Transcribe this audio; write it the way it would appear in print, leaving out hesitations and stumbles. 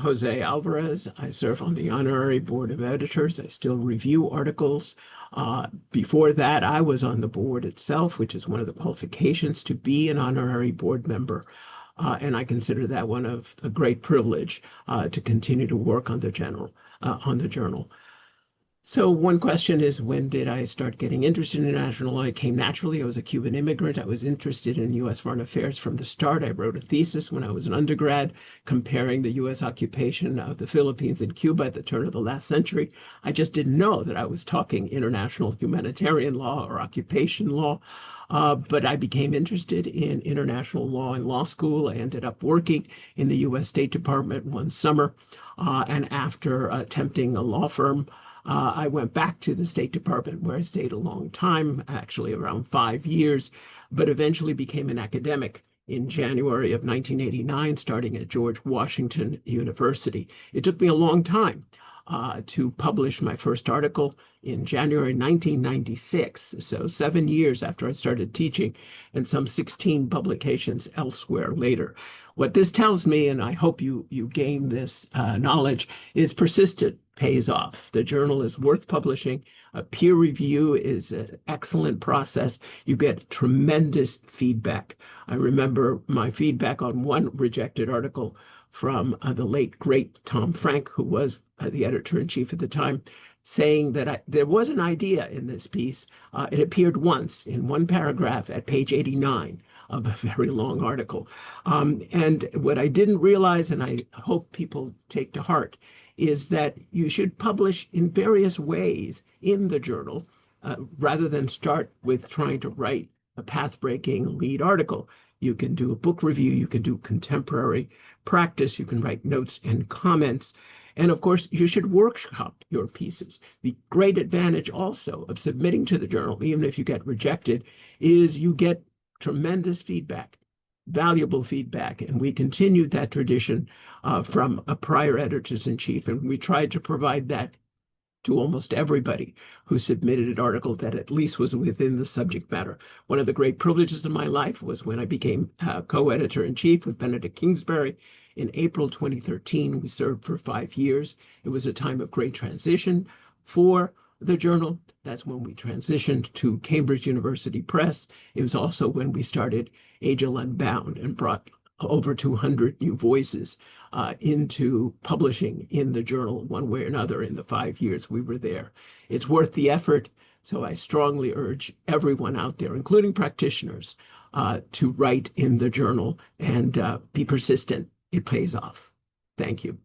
José Alvarez. I serve on the Honorary Board of Editors. I still review articles. Before that, I was on the board itself, which is one of the qualifications to be an honorary board member. And I consider that one of a great privilege to continue to work on the journal. So one question is, when did I start getting interested in international law? It came naturally. I was a Cuban immigrant. I was interested in U.S. foreign affairs from the start. I wrote a thesis when I was an undergrad comparing the U.S. occupation of the Philippines and Cuba at the turn of the last century. I just didn't know that I was talking international humanitarian law or occupation law. But I became interested in international law in law school. I ended up working in the U.S. State Department one summer. And after attempting a law firm, I went back to the State Department, where I stayed a long time, actually around 5 years, but eventually became an academic in January of 1989, starting at George Washington University. It took me a long time to publish my first article in January 1996, so 7 years after I started teaching, and some 16 publications elsewhere later. What this tells me, and I hope you gain this knowledge, is persistent pays off. The journal is worth publishing. A peer review is an excellent process. You get tremendous feedback. I remember my feedback on one rejected article from the late, great Tom Frank, who was the editor-in-chief at the time, saying that there was an idea in this piece. It appeared once in one paragraph at page 89 of a very long article. And what I didn't realize, and I hope people take to heart, is that you should publish in various ways in the journal rather than start with trying to write a path-breaking lead article. You can do a book review, you can do contemporary practice, you can write notes and comments. And of course, you should workshop your pieces. The great advantage also of submitting to the journal, even if you get rejected, is you get tremendous feedback, valuable feedback. And we continued that tradition from a prior editors-in-chief. And we tried to provide that to almost everybody who submitted an article that at least was within the subject matter. One of the great privileges of my life was when I became co-editor-in-chief with Benedict Kingsbury in April 2013. We served for 5 years. It was a time of great transition for the journal. That's when we transitioned to Cambridge University Press. It was also when we started AJIl Unbound and brought over 200 new voices into publishing in the journal one way or another in the 5 years we were there. It's worth the effort, so I strongly urge everyone out there, including practitioners, to write in the journal and be persistent. It pays off. Thank you.